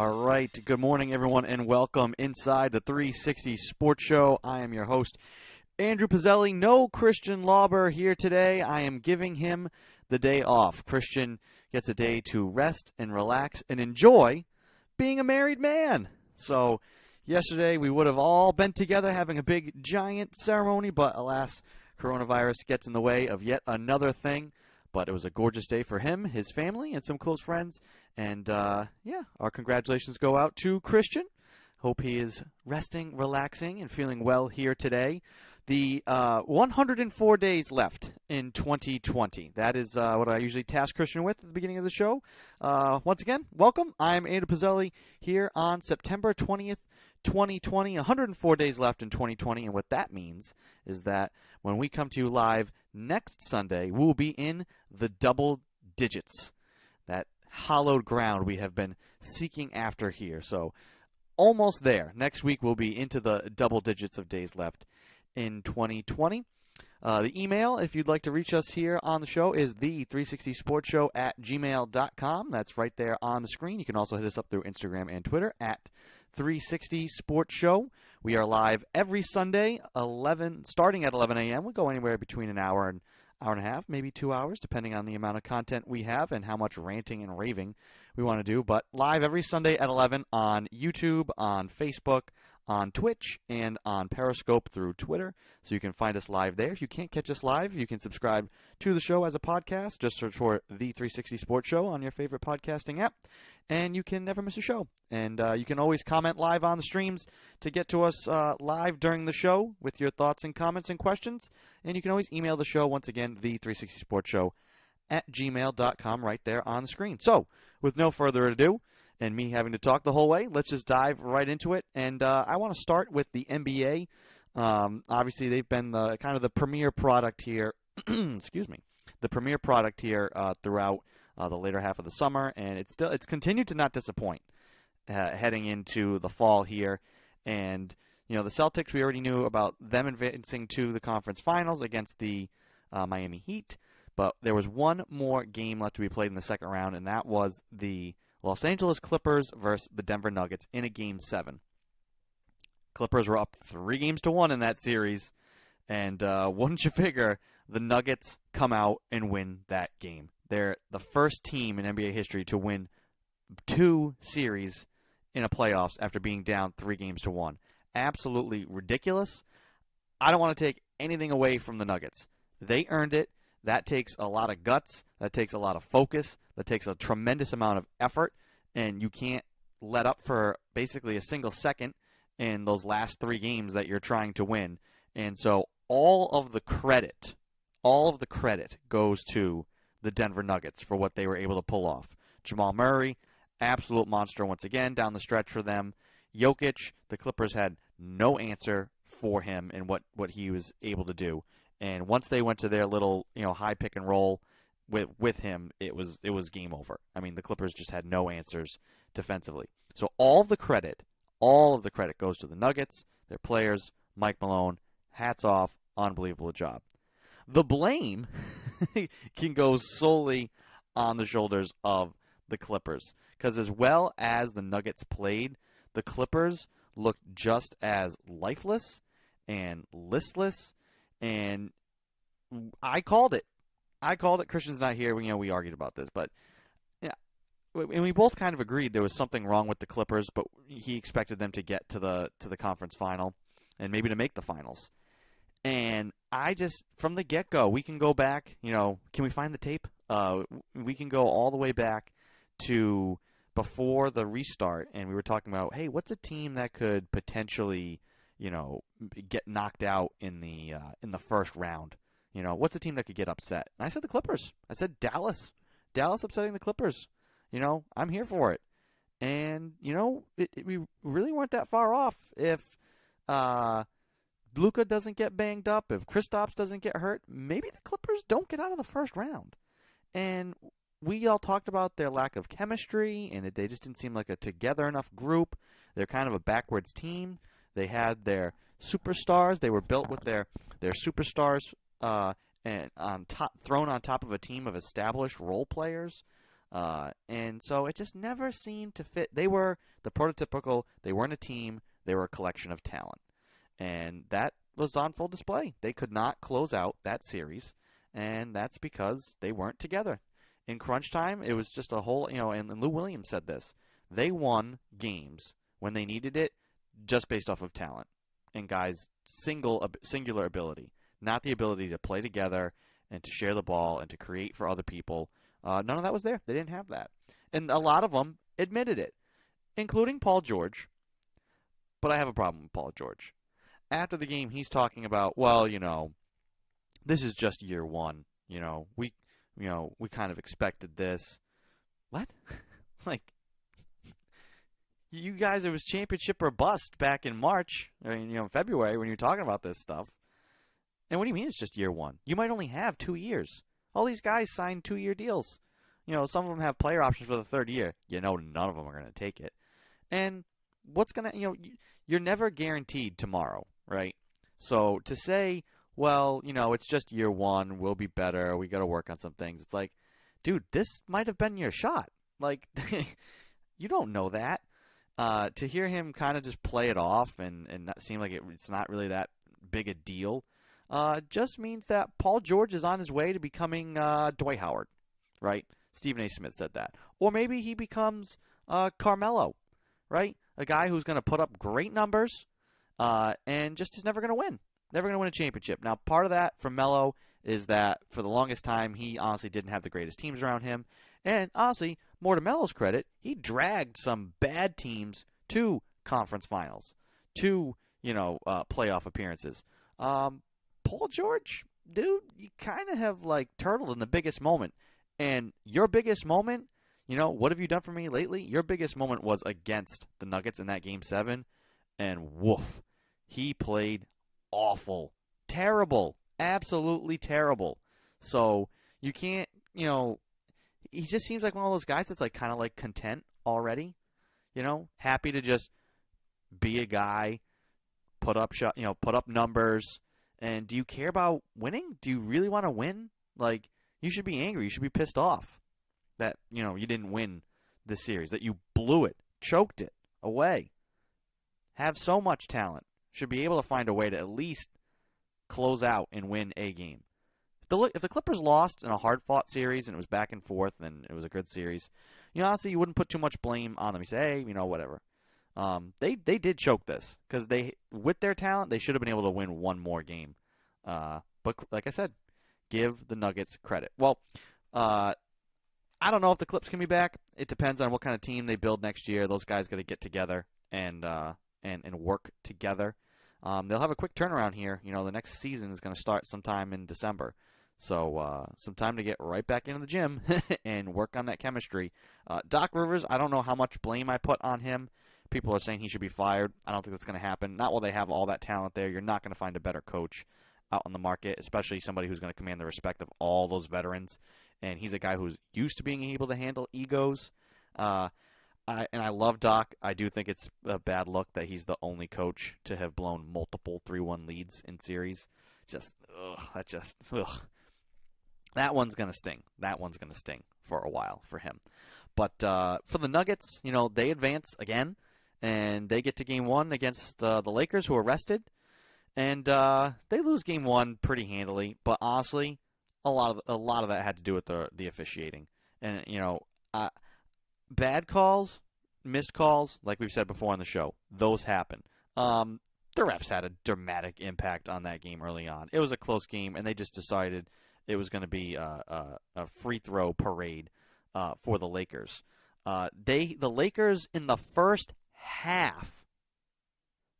All right. Good morning, everyone, and welcome inside the 360 Sports Show. I am your host, Andrew Pezzelli. No Christian Lauber here today. I am giving him the day off. Christian gets a day to rest and relax and enjoy being a married man. So yesterday we would have all been together having a big, giant ceremony, but alas, coronavirus gets in the way of yet another thing. But it was a gorgeous day for him, his family, and some close friends. And, yeah, our congratulations go out to Christian. Hope he is resting, relaxing, and feeling well here today. The 104 days left in 2020. That is what I usually task Christian with at the beginning of the show. Once again, welcome. I'm Andrew Pezzelli here on September 20th, 2020. 104 days left in 2020. And what that means is that when we come to you live next Sunday, we will be in the double digits. That hallowed ground we have been seeking after here. So almost there. Next week we'll be into the double digits of days left in 2020. The email, if you'd like to reach us here on the show, is the360sportshow@gmail.com. That's right there on the screen. You can also hit us up through Instagram and Twitter at 360 Sports Show. We are live every Sunday, starting at 11 a.m. We'll go anywhere between an hour and hour and a half, maybe 2 hours, depending on the amount of content we have and how much ranting and raving we want to do. But live every Sunday at 11 on YouTube, on Facebook, on Twitch, and on Periscope through Twitter. So you can find us live there. If you can't catch us live, you can subscribe to the show as a podcast. Just search for The 360 Sports Show on your favorite podcasting app, and you can never miss a show. And you can always comment live on the streams to get to us live during the show with your thoughts and comments and questions. And you can always email the show, once again, The 360 Sports Show @gmail.com right there on the screen. So, with no further ado, and me having to talk the whole way, let's just dive right into it. And I want to start with the NBA. Obviously, they've been kind of the premier product here. Excuse me, the premier product here throughout the later half of the summer, and it's continued to not disappoint heading into the fall here. And the Celtics, we already knew about them advancing to the conference finals against the Miami Heat, but there was one more game left to be played in the second round, and that was the Los Angeles Clippers versus the Denver Nuggets in a Game 7. Clippers were up 3-1 in that series, and wouldn't you figure, the Nuggets come out and win that game. They're the first team in NBA history to win 2 series in a playoffs after being down 3-1. Absolutely ridiculous. I don't want to take anything away from the Nuggets. They earned it. That takes a lot of guts. That takes a lot of focus. That takes a tremendous amount of effort. And you can't let up for basically a single second in those last 3 games that you're trying to win. And so all of the credit goes to the Denver Nuggets for what they were able to pull off. Jamal Murray, absolute monster once again down the stretch for them. Jokic, the Clippers had no answer for him and what he was able to do. And once they went to their little, high pick and roll with him, it was game over. I mean, the Clippers just had no answers defensively. So all of the credit goes to the Nuggets, their players, Mike Malone. Hats off, unbelievable job. The blame can go solely on the shoulders of the Clippers, because as well as the Nuggets played, the Clippers looked just as lifeless and listless. And I called it. Christian's not here. We argued about this, but yeah, and we both kind of agreed there was something wrong with the Clippers. But he expected them to get to the conference final and maybe to make the finals. And I just, from the get-go, we can go back. Can we find the tape? We can go all the way back to before the restart, and we were talking about, hey, what's a team that could potentially get knocked out in the first round? What's a team that could get upset? And I said the Clippers. I said Dallas. Dallas upsetting the Clippers. I'm here for it. And, we really weren't that far off if Luka doesn't get banged up, if Kristaps doesn't get hurt. Maybe the Clippers don't get out of the first round. And we all talked about their lack of chemistry and that they just didn't seem like a together enough group. They're kind of a backwards team. They had their superstars. They were built with their superstars and thrown on top of a team of established role players. And so it just never seemed to fit. They were the prototypical, they weren't a team, they were a collection of talent. And that was on full display. They could not close out that series, and that's because they weren't together. In crunch time, it was just a whole, and Lou Williams said this. They won games when they needed it just based off of talent and guys' singular ability, not the ability to play together and to share the ball and to create for other people. None of that was there. They didn't have that. And a lot of them admitted it, including Paul George. But I have a problem with Paul George. After the game, he's talking about, well, this is just year one. We kind of expected this. What? Like, you guys, it was championship or bust back in March, or, February when you're talking about this stuff. And what do you mean it's just year one? You might only have 2 years. All these guys signed 2-year deals. Some of them have player options for the third year. None of them are going to take it. And what's going to, you're never guaranteed tomorrow, right? So to say, well, it's just year one, we'll be better, we got to work on some things. It's like, dude, this might have been your shot. Like, you don't know that. To hear him kind of just play it off and not seem like it's not really that big a deal, just means that Paul George is on his way to becoming Dwight Howard, right? Stephen A. Smith said that. Or maybe he becomes Carmelo, right? A guy who's going to put up great numbers and just is never going to win. Never going to win a championship. Now, part of that for Melo is that for the longest time, he honestly didn't have the greatest teams around him. And honestly, more to Melo's credit, he dragged some bad teams to conference finals, to, playoff appearances. Paul George, dude, you kind of have, turtled in the biggest moment. And your biggest moment, what have you done for me lately? Your biggest moment was against the Nuggets in that Game 7. And woof, he played awful. Terrible. Absolutely terrible. So you can't, he just seems like one of those guys that's kind of content already. Happy to just be a guy, put up numbers. And do you care about winning? Do you really want to win? You should be angry. You should be pissed off that, you didn't win this series, that you blew it, choked it away. Have so much talent. Should be able to find a way to at least close out and win a game. If the Clippers lost in a hard-fought series and it was back and forth and it was a good series, honestly, you wouldn't put too much blame on them. You say, hey, whatever. They did choke this because with their talent, they should have been able to win one more game. But like I said, give the Nuggets credit. Well, I don't know if the Clips can be back. It depends on what kind of team they build next year. Those guys got to get together and work together. They'll have a quick turnaround here. The next season is going to start sometime in December. So some time to get right back into the gym and work on that chemistry. Doc Rivers, I don't know how much blame I put on him. People are saying he should be fired. I don't think that's going to happen. Not while they have all that talent there. You're not going to find a better coach out on the market, especially somebody who's going to command the respect of all those veterans. And he's a guy who's used to being able to handle egos. And I love Doc. I do think it's a bad look that he's the only coach to have blown multiple 3-1 leads in series. That one's going to sting. That one's going to sting for a while for him. But for the Nuggets, they advance again, and they get to Game 1 against the Lakers, who are rested. And they lose Game 1 pretty handily. But honestly, a lot of that had to do with the officiating. And, bad calls, missed calls, like we've said before on the show, those happen. The refs had a dramatic impact on that game early on. It was a close game, and they just decided it was going to be a free throw parade for the Lakers. The Lakers in the first half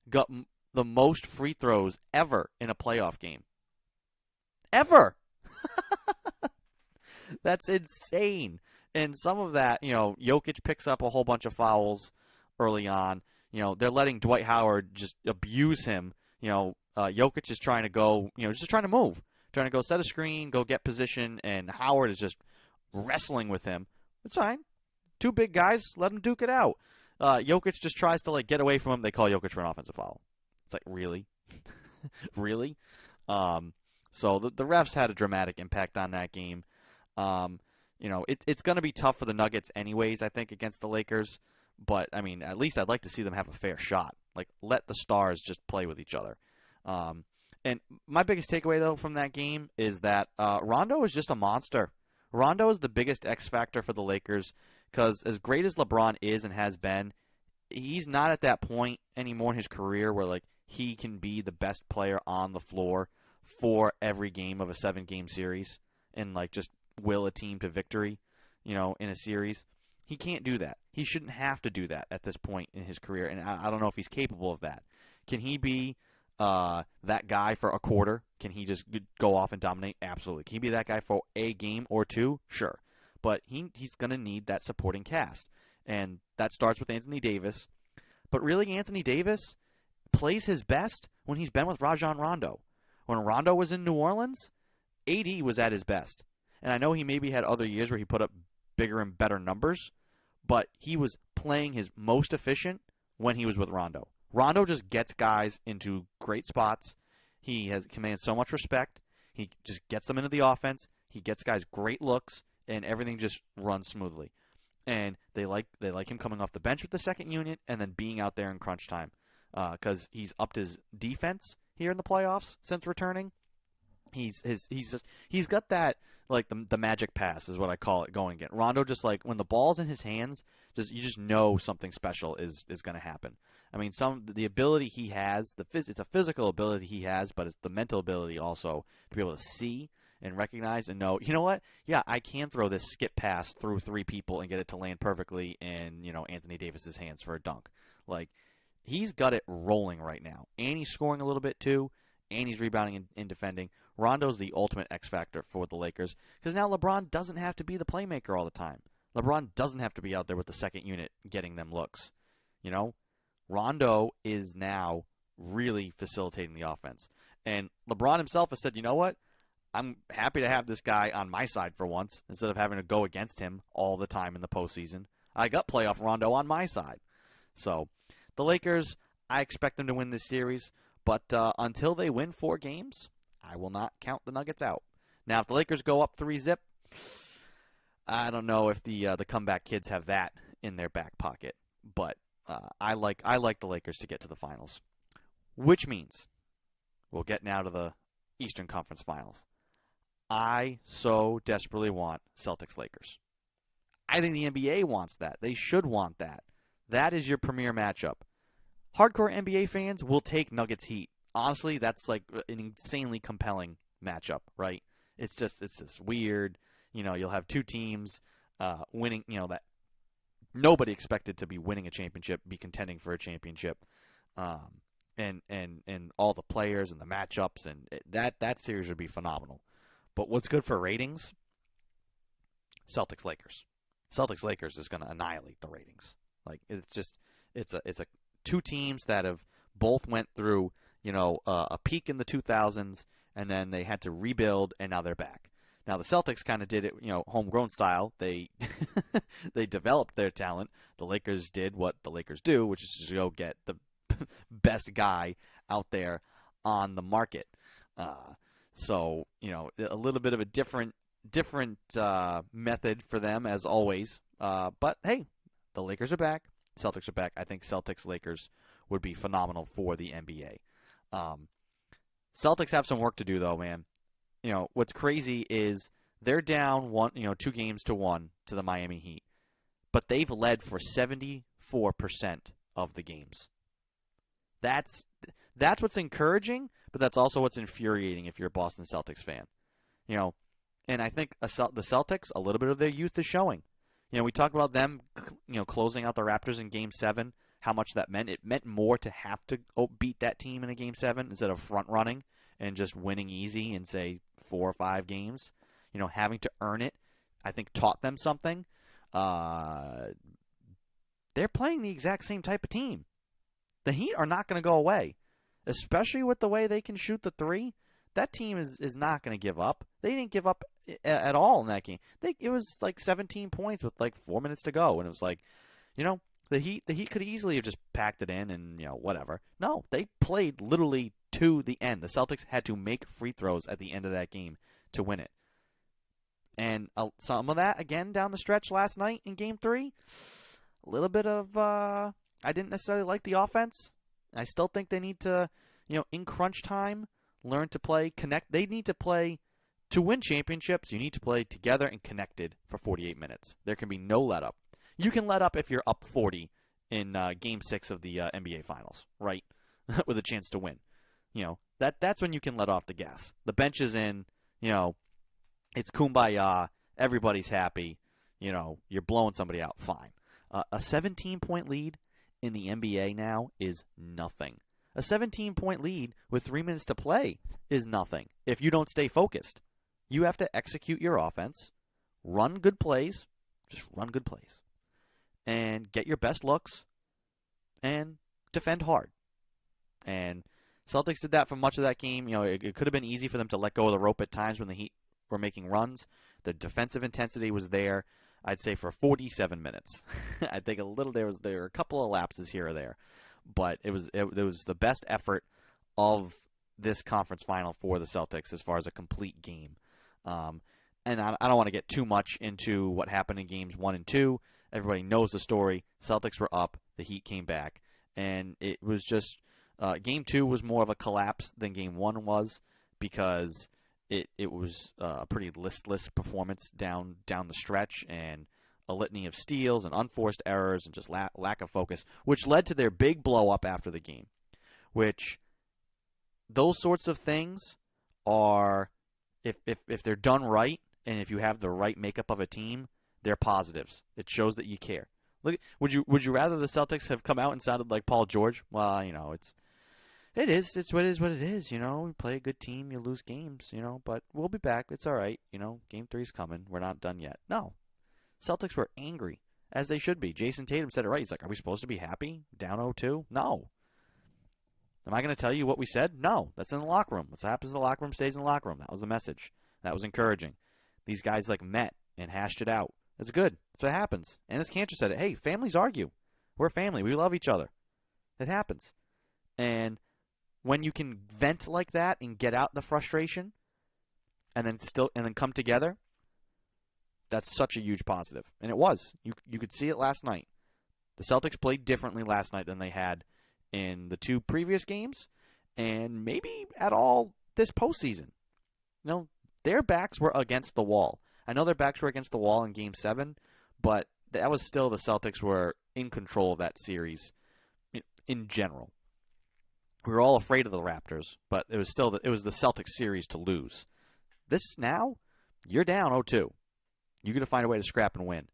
got the most free throws ever in a playoff game. Ever! That's insane. And some of that, Jokic picks up a whole bunch of fouls early on. They're letting Dwight Howard just abuse him. Jokic is trying to go, just trying to move. Trying to go set a screen, go get position, and Howard is just wrestling with him. It's fine. Two big guys, let him duke it out. Jokic just tries to get away from him. They call Jokic for an offensive foul. It's like, really? Really? So the refs had a dramatic impact on that game. It's going to be tough for the Nuggets anyways, I think, against the Lakers. But, I mean, at least I'd like to see them have a fair shot. Like, let the stars just play with each other. And my biggest takeaway, though, from that game is that Rondo is just a monster. Rondo is the biggest X factor for the Lakers because as great as LeBron is and has been, he's not at that point anymore in his career where, like, he can be the best player on the floor for every game of a 7-game series and, like, just will a team to victory, in a series. He can't do that. He shouldn't have to do that at this point in his career, and I don't know if he's capable of that. Can he be that guy for a quarter? Can he just go off and dominate? Absolutely. Can he be that guy for a game or two? Sure. But he's going to need that supporting cast, and that starts with Anthony Davis. But really, Anthony Davis plays his best when he's been with Rajon Rondo. When Rondo was in New Orleans, AD was at his best. And I know he maybe had other years where he put up bigger and better numbers, but he was playing his most efficient when he was with Rondo. Rondo just gets guys into great spots. He commands so much respect. He just gets them into the offense. He gets guys great looks, and everything just runs smoothly. And they like him coming off the bench with the second unit and then being out there in crunch time because he's upped his defense here in the playoffs since returning. He's got that, like, the magic pass is what I call it going again. Rondo just, like, when the ball's in his hands, you just know something special is going to happen. I mean, the ability he has, it's a physical ability he has, but it's the mental ability also to be able to see and recognize and know, you know what? Yeah, I can throw this skip pass through 3 people and get it to land perfectly in, Anthony Davis's hands for a dunk. Like, he's got it rolling right now. And he's scoring a little bit too, and he's rebounding and defending. Rondo's the ultimate X factor for the Lakers because now LeBron doesn't have to be the playmaker all the time. LeBron doesn't have to be out there with the second unit getting them looks. Rondo is now really facilitating the offense. And LeBron himself has said, you know what? I'm happy to have this guy on my side for once instead of having to go against him all the time in the postseason. I got playoff Rondo on my side. So the Lakers, I expect them to win this series. But until they win 4 games, I will not count the Nuggets out. Now, if the Lakers go up 3-0, I don't know if the comeback kids have that in their back pocket. But I like the Lakers to get to the finals, which means we'll get now to the Eastern Conference Finals. I so desperately want Celtics-Lakers. I think the NBA wants that. They should want that. That is your premier matchup. Hardcore NBA fans will take Nuggets Heat. Honestly, that's like an insanely compelling matchup, right? It's just weird. You'll have 2 teams winning, that nobody expected to be winning a championship, be contending for a championship. And all the players and the matchups and that series would be phenomenal. But what's good for ratings? Celtics-Lakers. Celtics-Lakers is going to annihilate the ratings. Like it's a 2 teams that have both went through, a peak in the 2000s, and then they had to rebuild, and now they're back. Now, the Celtics kind of did it, homegrown style. They they developed their talent. The Lakers did what the Lakers do, which is to go get the best guy out there on the market. So, a little bit of a different method for them, as always. But, hey, the Lakers are back. Celtics are back. I think Celtics-Lakers would be phenomenal for the NBA. Celtics have some work to do, though, man. What's crazy is they're down 2-1 to the Miami Heat, but they've led for 74% of the games. That's what's encouraging, but that's also what's infuriating if you're a Boston Celtics fan. And I think the Celtics, a little bit of their youth is showing. We talked about them, closing out the Raptors in Game 7, how much that meant. It meant more to have to beat that team in a Game 7 instead of front-running and just winning easy in, say, 4 or 5 games. Having to earn it, I think, taught them something. They're playing the exact same type of team. The Heat are not going to go away, especially with the way they can shoot the 3. That team is not going to give up. They didn't give up at all in that game. It was like 17 points with like 4 minutes to go, and it was like, the Heat could easily have just packed it in and whatever. No, they played literally to the end. The Celtics had to make free throws at the end of that game to win it. And some of that, again, down the stretch last night in Game 3, a little bit of, I didn't necessarily like the offense. I still think they need to, in crunch time, learn to play, connect. They need to play to win championships. You need to play together and connected for 48 minutes. There can be no let up. You can let up if you're up 40 in Game 6 of the NBA Finals, right? With a chance to win. That's when you can let off the gas. The bench is in, it's kumbaya, everybody's happy, you're blowing somebody out, fine. A 17-point lead in the NBA now is nothing. A 17-point lead with 3 minutes to play is nothing if you don't stay focused. You have to execute your offense, run good plays, just run good plays, and get your best looks, and defend hard. And Celtics did that for much of that game. It could have been easy for them to let go of the rope at times when the Heat were making runs. The defensive intensity was there, I'd say, for 47 minutes. I think there were a couple of lapses here or there, but it was the best effort of this conference final for the Celtics as far as a complete game. And I don't want to get too much into what happened in games 1 and 2. Everybody knows the story. Celtics were up. The Heat came back. And it was just game 2 was more of a collapse than game 1 was because it was a pretty listless performance down the stretch and a litany of steals and unforced errors and just lack of focus, which led to their big blow-up after the game, which those sorts of things are, if they're done right and if you have the right makeup of a team, they're positives. It shows that you care. Look, would you rather the Celtics have come out and sounded like Paul George? Well, it's what it is. We play a good team, you lose games, but we'll be back. It's all right. Game 3's coming. We're not done yet. No. Celtics were angry, as they should be. Jason Tatum said it right. He's like, are we supposed to be happy? Down 0-2? No. Am I going to tell you what we said? No. That's in the locker room. What happens in the locker room stays in the locker room. That was the message. That was encouraging. These guys met and hashed it out. It's good. That's what happens. Ennis Cantor said it. Hey, families argue. We're a family. We love each other. It happens. And when you can vent like that and get out the frustration and then come together, that's such a huge positive. And it was. You could see it last night. The Celtics played differently last night than they had in the 2 previous games and maybe at all this postseason. Their backs were against the wall. I know their backs were against the wall in Game 7, but that was still the Celtics were in control of that series in general. We were all afraid of the Raptors, but it was the Celtics series to lose. This now, you're down 0-2. You're going to find a way to scrap and win.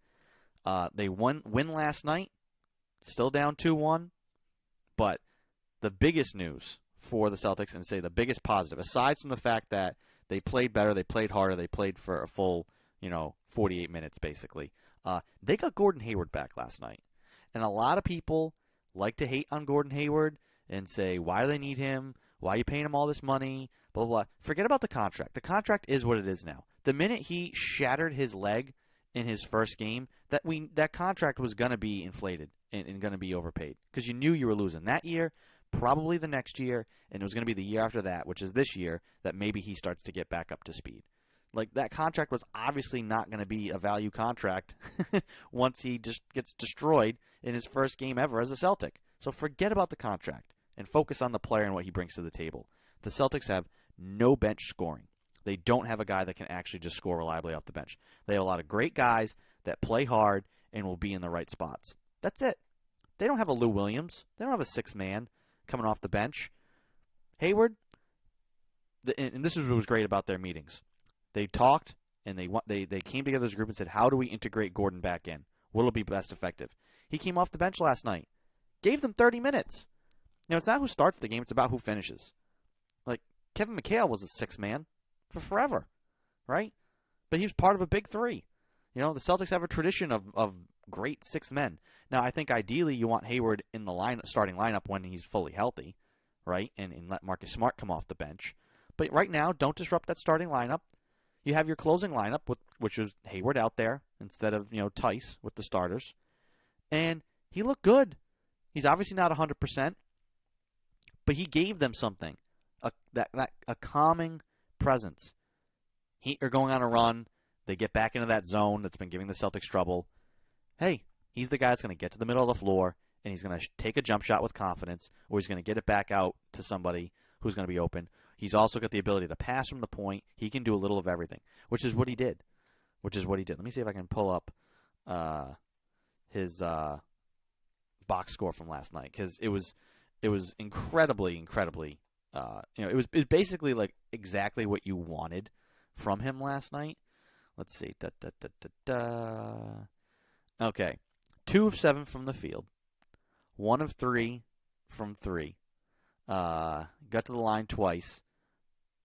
They win last night, still down 2-1, but the biggest news for the Celtics, and say the biggest positive, aside from the fact that they played better, they played harder, they played for a full 48 minutes basically. They got Gordon Hayward back last night. And a lot of people like to hate on Gordon Hayward and say, why do they need him? Why are you paying him all this money? Blah, blah, blah. Forget about the contract. The contract is what it is now. The minute he shattered his leg in his first game, that contract was going to be inflated and going to be overpaid because you knew you were losing that year, probably the next year, and it was going to be the year after that, which is this year, that maybe he starts to get back up to speed. That contract was obviously not going to be a value contract once he just gets destroyed in his first game ever as a Celtic. So forget about the contract and focus on the player and what he brings to the table. The Celtics have no bench scoring. They don't have a guy that can actually just score reliably off the bench. They have a lot of great guys that play hard and will be in the right spots. That's it. They don't have a Lou Williams. They don't have a 6th man coming off the bench. Hayward, and this is what was great about their meetings. They talked, and they came together as a group and said, how do we integrate Gordon back in? What will be best effective? He came off the bench last night. Gave them 30 minutes. It's not who starts the game. It's about who finishes. Kevin McHale was a 6th man for forever, right? But he was part of a big 3. The Celtics have a tradition of great 6th men. Now, I think ideally you want Hayward in the starting lineup when he's fully healthy, right? And let Marcus Smart come off the bench. But right now, don't disrupt that starting lineup. You have your closing lineup, which is Hayward out there instead of Tice with the starters. And he looked good. He's obviously not 100%, but he gave them something, a calming presence. Heat are going on a run. They get back into that zone that's been giving the Celtics trouble. Hey, he's the guy that's going to get to the middle of the floor, and he's going to take a jump shot with confidence, or he's going to get it back out to somebody who's going to be open. He's also got the ability to pass from the point. He can do a little of everything, which is what he did. Let me see if I can pull up his box score from last night, because it was incredibly. It was basically like exactly what you wanted from him last night. Let's see. Okay, 2 of 7 from the field, 1 of 3 from 3. Got to the line twice.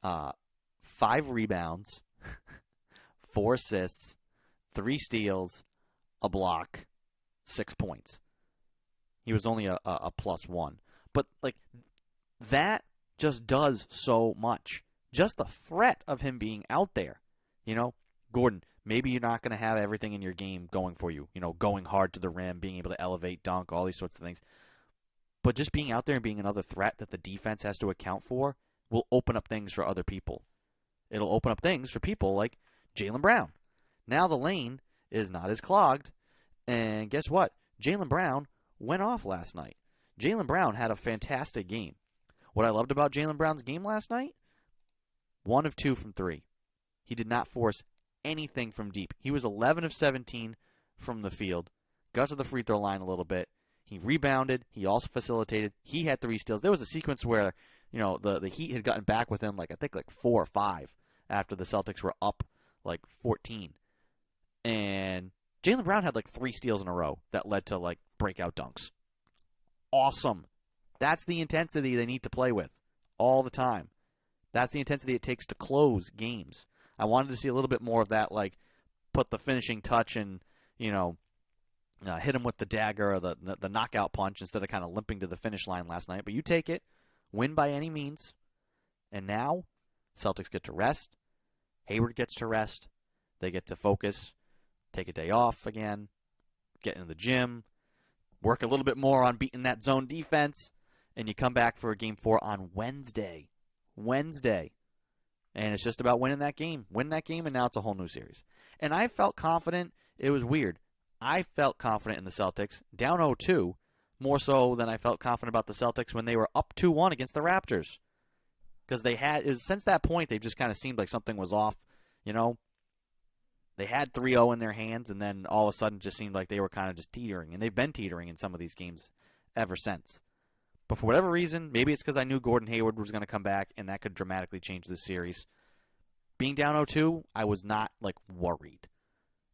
5 rebounds, 4 assists, 3 steals, a block, 6 points. He was only a +1. But, like, that just does so much. Just the threat of him being out there. You know, Gordon, maybe you're not going to have everything in your game going for you. You know, going hard to the rim, being able to elevate, dunk, all these sorts of things. But just being out there and being another threat that the defense has to account for will open up things for other people. It'll open up things for people like Jaylen Brown. Now the lane is not as clogged. And guess what? Jaylen Brown went off last night. Jaylen Brown had a fantastic game. What I loved about Jaylen Brown's game last night, 1 of 2 from 3. He did not force anything from deep. He was 11 of 17 from the field. Got to the free throw line a little bit. He rebounded. He also facilitated. He had 3 steals. There was a sequence where, you know, the Heat had gotten back within, I think 4 or 5 after the Celtics were up 14. And Jaylen Brown had 3 steals in a row that led to breakout dunks. Awesome. That's the intensity they need to play with all the time. That's the intensity it takes to close games. I wanted to see a little bit more of that, put the finishing touch and, hit him with the dagger or the knockout punch instead of kind of limping to the finish line last night. But you take it, win by any means. And now, Celtics get to rest. Hayward gets to rest. They get to focus, take a day off again, get in the gym, work a little bit more on beating that zone defense, and you come back for Game 4 on Wednesday. And it's just about winning that game. Win that game, and now it's a whole new series. And I felt confident. It was weird. I felt confident in the Celtics, down 0-2, more so than I felt confident about the Celtics when they were up 2-1 against the Raptors. Because since that point, they've just kind of seemed like something was off, They had 3-0 in their hands, and then all of a sudden just seemed like they were kind of just teetering. And they've been teetering in some of these games ever since. But for whatever reason, maybe it's because I knew Gordon Hayward was going to come back, and that could dramatically change this series. Being down 0-2, I was not, worried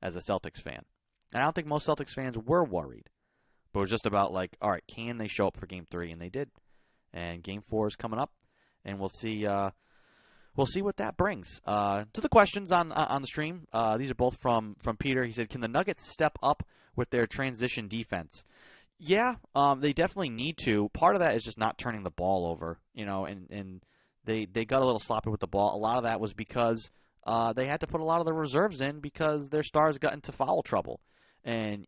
as a Celtics fan. And I don't think most Celtics fans were worried. But it was just about, all right, can they show up for Game 3? And they did. And Game 4 is coming up, and we'll see what that brings. To the questions on the stream, these are both from Peter. He said, can the Nuggets step up with their transition defense? Yeah, they definitely need to. Part of that is just not turning the ball over, and they got a little sloppy with the ball. A lot of that was because they had to put a lot of the reserves in because their stars got into foul trouble. And,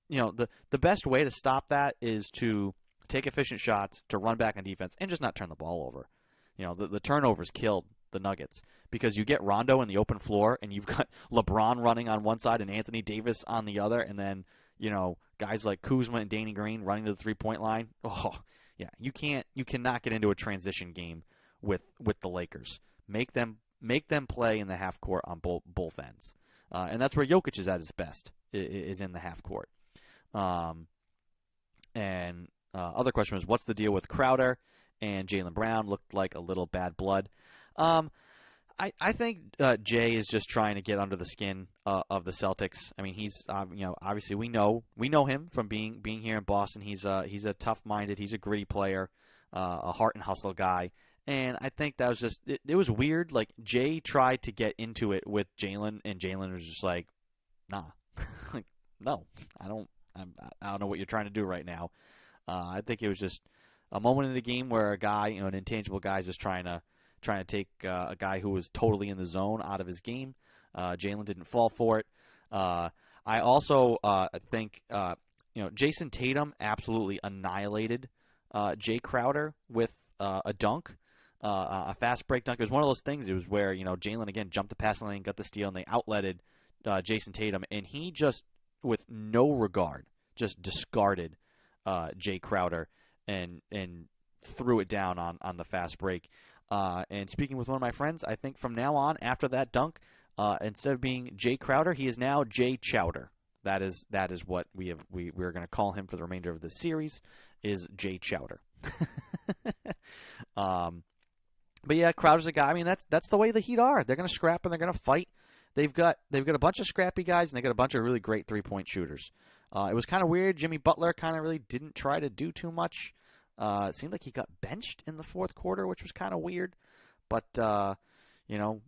the best way to stop that is to take efficient shots, to run back on defense, and just not turn the ball over. The turnovers killed the Nuggets because you get Rondo in the open floor, and you've got LeBron running on one side and Anthony Davis on the other, and then, guys like Kuzma and Danny Green running to the three-point line. Oh, yeah, you cannot get into a transition game with the Lakers. Make them play in the half court on both ends, and that's where Jokic is at his best, is in the half court. Other question was, what's the deal with Crowder and Jaylen Brown? Looked like a little bad blood. I think Jay is just trying to get under the skin of the Celtics. I mean, he's obviously we know him from being here in Boston. He's a tough-minded, he's a gritty player, a heart and hustle guy. And I think that was just it was weird. Jay tried to get into it with Jaylen, and Jaylen was just like, nah, no, I don't know what you're trying to do right now. I think it was just a moment in the game where a guy, an intangible guy, is just trying to take a guy who was totally in the zone out of his game. Jaylen didn't fall for it. I also think Jason Tatum absolutely annihilated Jay Crowder with a dunk. a fast break dunk. It was one of those things. It was where, Jalen, again, jumped the passing lane, got the steal, and they outletted Jason Tatum. And he just, with no regard, just discarded Jay Crowder and threw it down on the fast break. And speaking with one of my friends, I think from now on, after that dunk, instead of being Jay Crowder, he is now Jay Chowder. That is what we're going to call him for the remainder of this series, is Jay Chowder. But yeah, Crowder's a guy. I mean, that's the way the Heat are. They're going to scrap and they're going to fight. They've got a bunch of scrappy guys and they got a bunch of really great 3-point shooters. It was kind of weird. Jimmy Butler kind of really didn't try to do too much. It seemed like he got benched in the fourth quarter, which was kind of weird. But that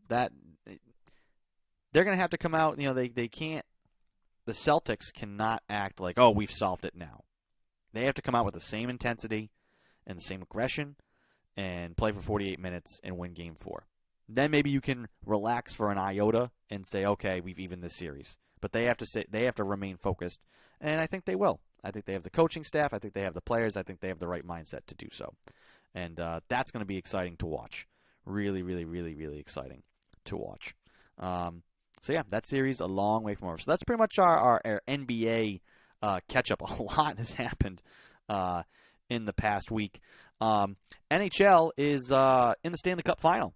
they're going to have to come out. They can't. The Celtics cannot act like, oh, we've solved it now. They have to come out with the same intensity and the same aggression and play for 48 minutes and win Game 4. Then maybe you can relax for an iota and say, okay, we've evened this series. But they have to remain focused, and I think they will. I think they have the coaching staff. I think they have the players. I think they have the right mindset to do so. And that's going to be exciting to watch. Really, really, really, really exciting to watch. So, yeah, that series a long way from over. So that's pretty much our NBA catch-up. A lot has happened in the past week. NHL is in the Stanley Cup Final.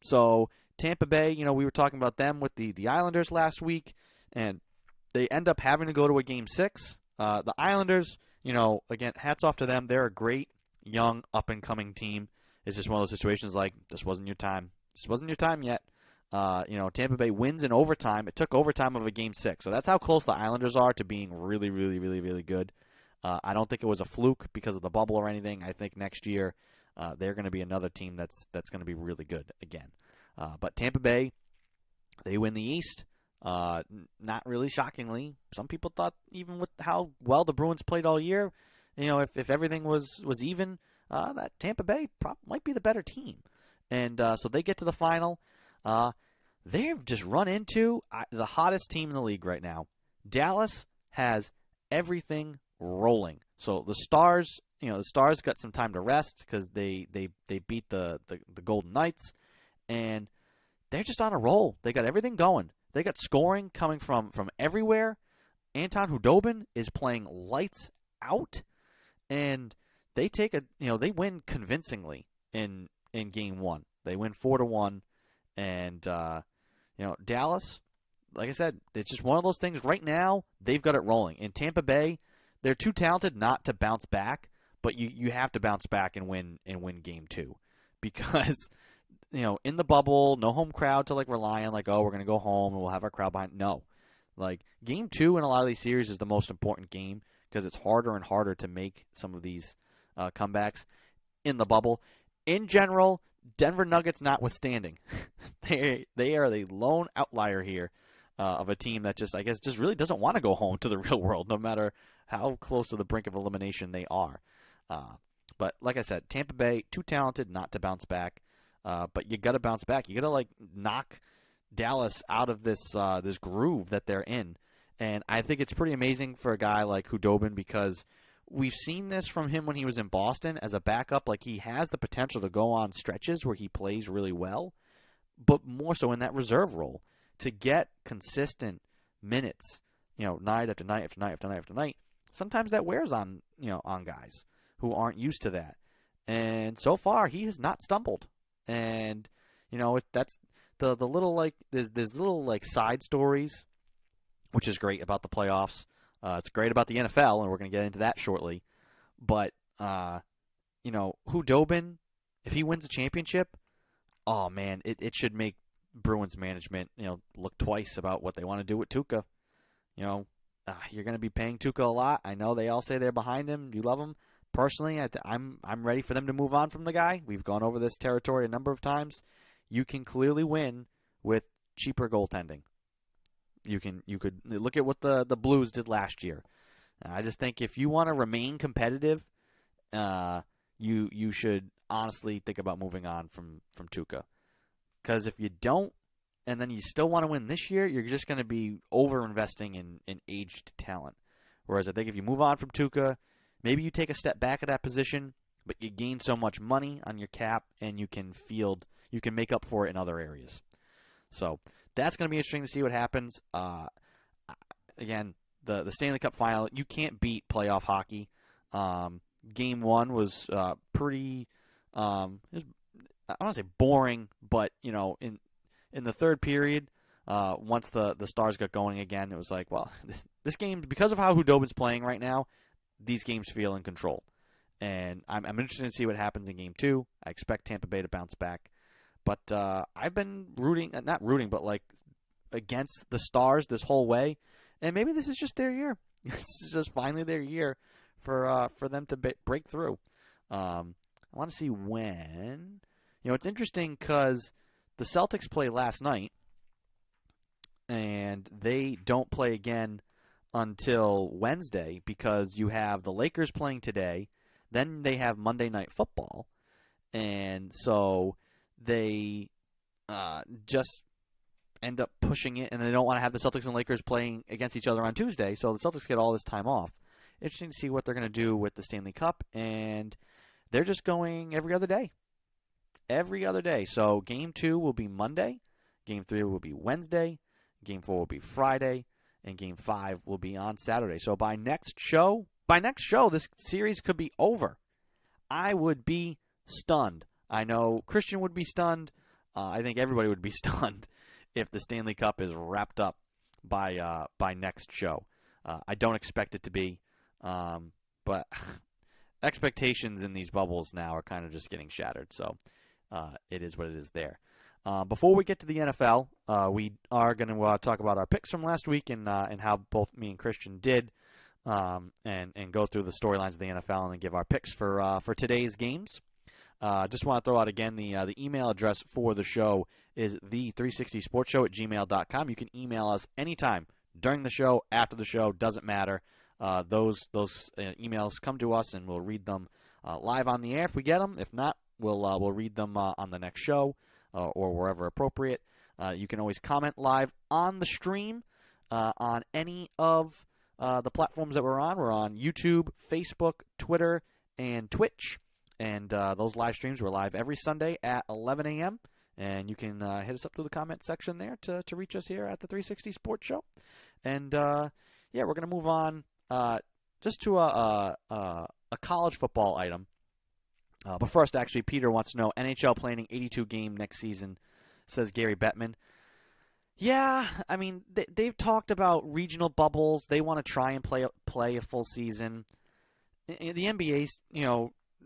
So Tampa Bay, we were talking about them with the Islanders last week, and they end up having to go to a Game 6. The Islanders, again, hats off to them. They're a great, young, up-and-coming team. It's just one of those situations like, this wasn't your time. This wasn't your time yet. Tampa Bay wins in overtime. It took overtime of a Game 6. So that's how close the Islanders are to being really, really, really, really good. I don't think it was a fluke because of the bubble or anything. I think next year they're going to be another team that's going to be really good again. But Tampa Bay, they win the East. Not really shockingly. Some people thought, even with how well the Bruins played all year, if everything was even, that Tampa Bay might be the better team. And so they get to the final. They've just run into the hottest team in the league right now. Dallas has everything rolling. So the Stars, the Stars got some time to rest because they beat the Golden Knights, and they're just on a roll. They got everything going. They got scoring coming from everywhere. Anton Hudobin is playing lights out, and they they win convincingly in Game 1. They win 4-1, and Dallas, like I said, it's just one of those things. Right now, they've got it rolling. In Tampa Bay, they're too talented not to bounce back, but you have to bounce back and win Game 2 because in the bubble, no home crowd to rely on, oh, we're going to go home and we'll have our crowd behind. No. Game 2 in a lot of these series is the most important game because it's harder and harder to make some of these comebacks in the bubble. In general, Denver Nuggets notwithstanding, they are the lone outlier here of a team that just really doesn't want to go home to the real world, no matter how close to the brink of elimination they are. But like I said, Tampa Bay, too talented not to bounce back. But you got to bounce back. You got to knock Dallas out of this groove that they're in. And I think it's pretty amazing for a guy like Hudobin because we've seen this from him when he was in Boston as a backup. He has the potential to go on stretches where he plays really well, but more so in that reserve role to get consistent minutes, night after night after night after night after night. Sometimes that wears on guys who aren't used to that. And so far, he has not stumbled. And that's the little there's little side stories, which is great about the playoffs. It's great about the NFL, and we're going to get into that shortly. But Hudobin, if he wins a championship, oh man, it should make Bruins management look twice about what they want to do with Tuukka. You're going to be paying Tuukka a lot. I know they all say they're behind him. You love him. Personally, I'm ready for them to move on from the guy. We've gone over this territory a number of times. You can clearly win with cheaper goaltending. You could look at what the Blues did last year. I just think if you want to remain competitive, you should honestly think about moving on from Tuukka. Because if you don't, and then you still want to win this year, you're just going to be over-investing in aged talent. Whereas I think if you move on from Tuukka, maybe you take a step back at that position, but you gain so much money on your cap, and you can make up for it in other areas. So that's going to be interesting to see what happens. Again, the Stanley Cup final, you can't beat playoff hockey. Game 1 was pretty. It was, I don't want to say boring, but in the third period, once the Stars got going again, it was like, well, this game, because of how Hudobin's playing right now, these games feel in control. And I'm interested to see what happens in Game 2. I expect Tampa Bay to bounce back. But I've been not rooting, but like against the Stars this whole way. And maybe this is just their year. This is just finally their year for them to break through. I want to see when. It's interesting because the Celtics played last night, and they don't play again until Wednesday because you have the Lakers playing today. Then they have Monday Night Football, and so they just end up pushing it, and they don't want to have the Celtics and Lakers playing against each other on Tuesday, so the Celtics get all this time off. Interesting to see what they're going to do with the Stanley Cup, and they're just going every other day. Every other day. So Game 2 will be Monday, Game 3 will be Wednesday, Game 4 will be Friday, and Game 5 will be on Saturday. So by next show, this series could be over. I would be stunned. I know Christian would be stunned. I think everybody would be stunned if the Stanley Cup is wrapped up by next show. I don't expect it to be, but expectations in these bubbles now are kind of just getting shattered. So it is what it is there. Before we get to the NFL, we are going to talk about our picks from last week and how both me and Christian did, and go through the storylines of the NFL and then give our picks for today's games. Just want to throw out again the email address for the show is the360sportshow@gmail.com. You can email us anytime during the show, after the show, doesn't matter. Those emails come to us and we'll read them live on the air if we get them. If not, we'll read them on the next show or wherever appropriate. You can always comment live on the stream on any of the platforms that we're on. We're on YouTube, Facebook, Twitter, and Twitch. And those live streams, we're live every Sunday at 11 a.m. And you can hit us up through the comment section there to reach us here at the 360 Sports Show. And, we're going to move on just to a college football item. But first, actually, Peter wants to know, NHL planning 82-game next season, says Gary Bettman. Yeah, I mean, they've talked about regional bubbles. They want to try and play a full season. The NBA's,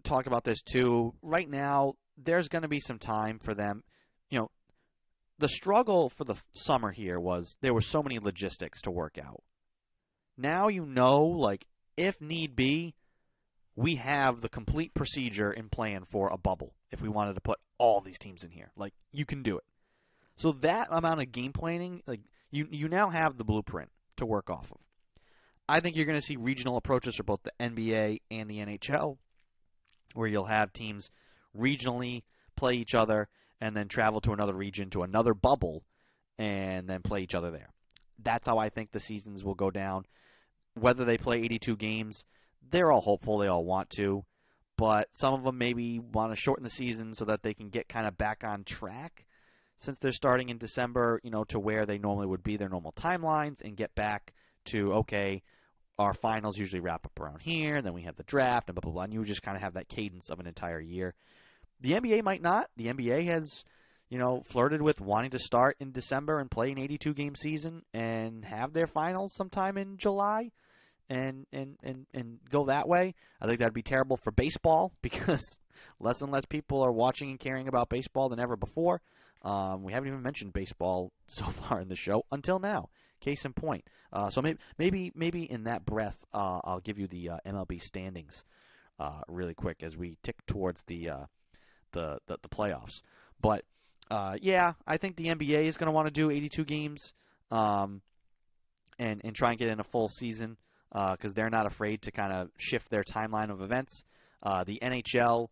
talked about this too. Right now, there's going to be some time for them. The struggle for the summer here was there were so many logistics to work out. Now if need be, we have the complete procedure and plan for a bubble if we wanted to put all these teams in here. You can do it. So that amount of game planning, you now have the blueprint to work off of. I think you're going to see regional approaches for both the NBA and the NHL, where you'll have teams regionally play each other and then travel to another region, to another bubble, and then play each other there. That's how I think the seasons will go down. Whether they play 82 games, they're all hopeful. They all want to. But some of them maybe want to shorten the season so that they can get kind of back on track since they're starting in December, to where they normally would be, their normal timelines, and get back to, okay, our finals usually wrap up around here, and then we have the draft, and blah, blah, blah, and you just kind of have that cadence of an entire year. The NBA might not. The NBA has, flirted with wanting to start in December and play an 82-game season and have their finals sometime in July and go that way. I think that would be terrible for baseball because less and less people are watching and caring about baseball than ever before. We haven't even mentioned baseball so far in the show until now. Case in point. So maybe in that breath, I'll give you the MLB standings really quick as we tick towards the playoffs. But I think the NBA is going to want to do 82 games and try and get in a full season because they're not afraid to kind of shift their timeline of events. The NHL,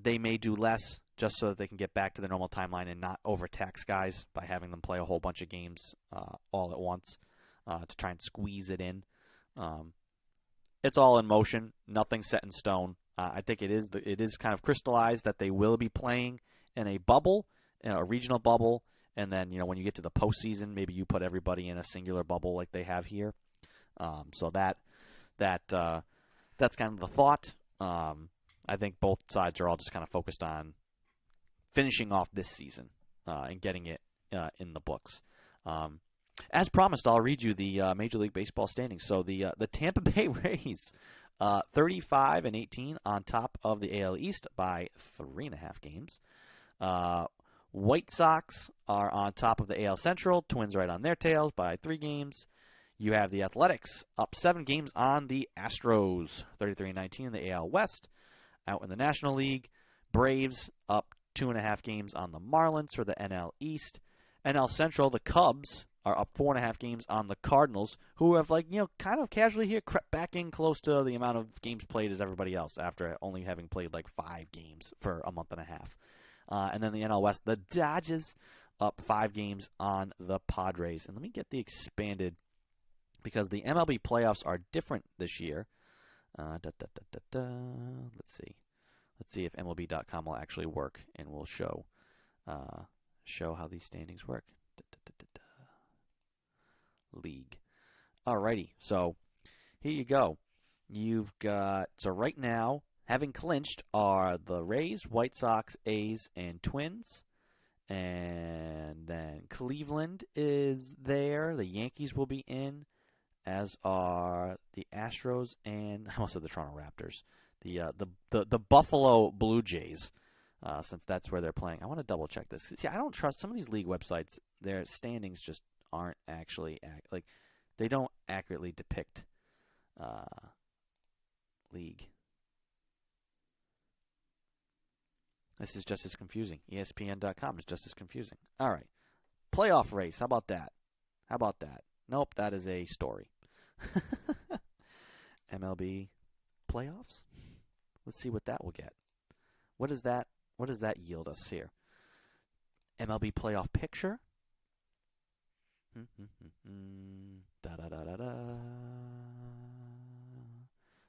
they may do less just so that they can get back to the normal timeline and not overtax guys by having them play a whole bunch of games all at once to try and squeeze it in. It's all in motion. Nothing's set in stone. I think it is kind of crystallized that they will be playing in a bubble, a regional bubble, and then when you get to the postseason, maybe you put everybody in a singular bubble like they have here. So that's kind of the thought. I think both sides are all just kind of focused on finishing off this season and getting it in the books. As promised, I'll read you the Major League Baseball standings. So the Tampa Bay Rays, 35-18 on top of the AL East by 3.5 games. White Sox are on top of the AL Central. Twins right on their tails by 3 games. You have the Athletics up 7 games on the Astros, 33-19 in the AL West. Out in the National League, Braves up 2.5 games on the Marlins for the NL East. NL Central, the Cubs are up 4.5 games on the Cardinals, who have kind of casually here crept back in close to the amount of games played as everybody else after only having played 5 games for a month and a half. And then the NL West, the Dodgers up 5 games on the Padres. And let me get the expanded, because the MLB playoffs are different this year. Let's see. Let's see if MLB.com will actually work, and we'll show how these standings work. League. Alrighty, so here you go. You've got, so right now, having clinched are the Rays, White Sox, A's, and Twins. And then Cleveland is there. The Yankees will be in, as are the Astros and I almost said the Toronto Raptors. The Buffalo Blue Jays, since that's where they're playing. I want to double check this. See, I don't trust some of these league websites. Their standings just aren't actually they don't accurately depict league. This is just as confusing. ESPN.com is just as confusing. All right. Playoff race. How about that? Nope, that is a story. MLB playoffs? Let's see what that will get. What does that yield us here? MLB playoff picture? Da da da da da.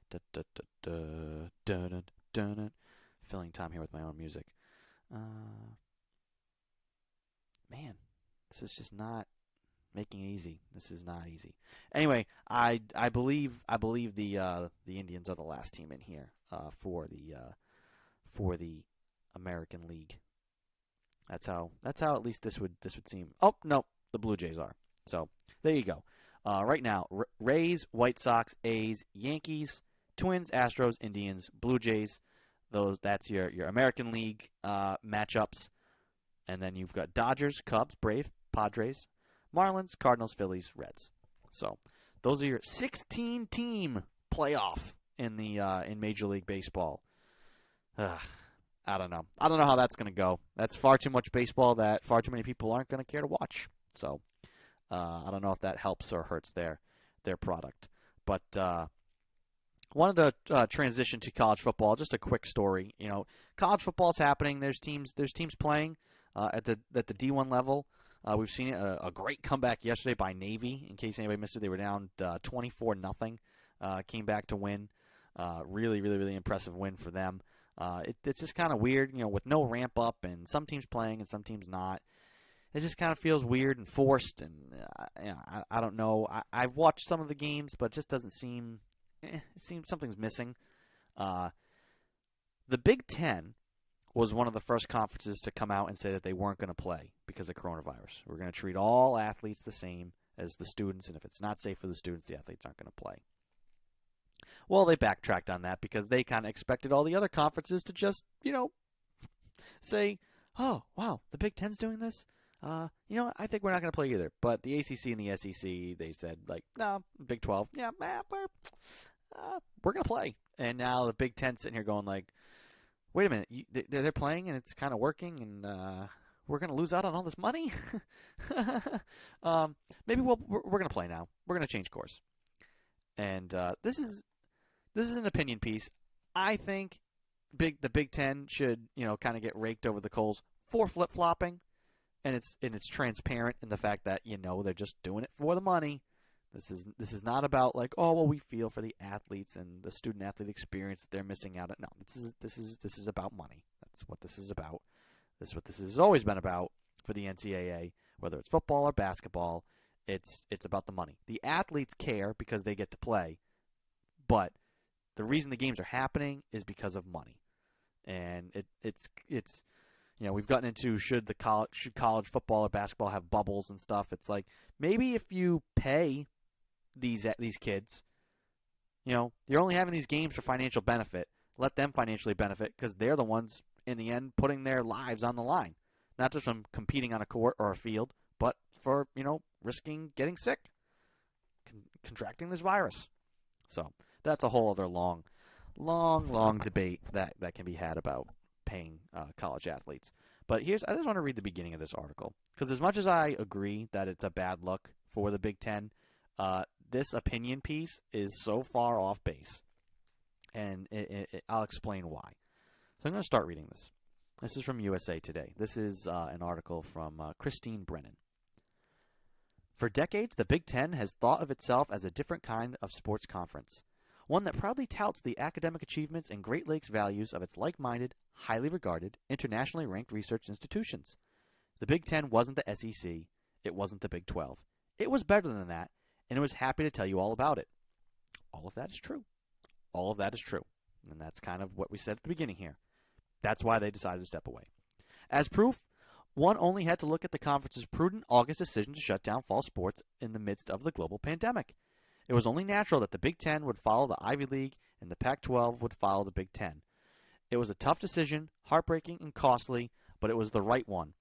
Da da da da da da da da. Filling time here with my own music. Man, this is just not making it easy. This is not easy. Anyway, I believe the Indians are the last team in here for the American League. That's how at least this would seem. Oh no, the Blue Jays are. So there you go. Right now, Rays, White Sox, A's, Yankees, Twins, Astros, Indians, Blue Jays. That's your American League matchups, and then you've got Dodgers, Cubs, Braves, Padres, Marlins, Cardinals, Phillies, Reds. So those are your 16-team playoff in Major League Baseball. I don't know. I don't know how that's going to go. That's far too much baseball that far too many people aren't going to care to watch. So I don't know if that helps or hurts their product. But wanted to transition to college football. Just a quick story. College football is happening. There's teams playing at the D1 level. We've seen a great comeback yesterday by Navy. In case anybody missed it, they were down 24-0. Came back to win. Really, really, really impressive win for them. It's just kind of weird, with no ramp up and some teams playing and some teams not. It just kind of feels weird and forced, and I don't know. I've watched some of the games, but it just doesn't seem. It seems something's missing. The Big Ten was one of the first conferences to come out and say that they weren't going to play because of coronavirus. We're going to treat all athletes the same as the students, and if it's not safe for the students, the athletes aren't going to play. Well, they backtracked on that because they kind of expected all the other conferences to just, say, oh, wow, the Big Ten's doing this? I think we're not going to play either. But the ACC and the SEC, they said, no, Big 12, yeah, we're going to play. And now the Big Ten's sitting here going wait a minute, they're playing and it's kind of working and we're going to lose out on all this money? Maybe we're going to play now. We're going to change course. And this is an opinion piece. I think the Big Ten should, kind of get raked over the coals for flip-flopping. And it's transparent in the fact that, they're just doing it for the money. This is not about like, oh well, we feel for the athletes and the student athlete experience that they're missing out on. No, this is about money. That's what this is about. This is what this has always been about for the NCAA, whether it's football or basketball. It's about the money. The athletes care because they get to play, but the reason the games are happening is because of money. And it's we've gotten into should college football or basketball have bubbles and stuff. It's like maybe if you pay these kids, you're only having these games for financial benefit. Let them financially benefit because they're the ones in the end putting their lives on the line, not just from competing on a court or a field, but for risking getting sick, contracting this virus. So that's a whole other long debate that can be had about paying college athletes. But I just want to read the beginning of this article because as much as I agree that it's a bad look for the Big Ten, this opinion piece is so far off base, and I'll explain why. So I'm going to start reading this. This is from USA Today. This is an article from Christine Brennan. For decades, the Big Ten has thought of itself as a different kind of sports conference, one that proudly touts the academic achievements and Great Lakes values of its like-minded, highly regarded, internationally ranked research institutions. The Big Ten wasn't the SEC. It wasn't the Big 12. It was better than that, and it was happy to tell you all about it. All of that is true. All of that is true. And that's kind of what we said at the beginning here. That's why they decided to step away. As proof, one only had to look at the conference's prudent August decision to shut down fall sports in the midst of the global pandemic. It was only natural that the Big Ten would follow the Ivy League and the Pac-12 would follow the Big Ten. It was a tough decision, heartbreaking and costly, but it was the right one.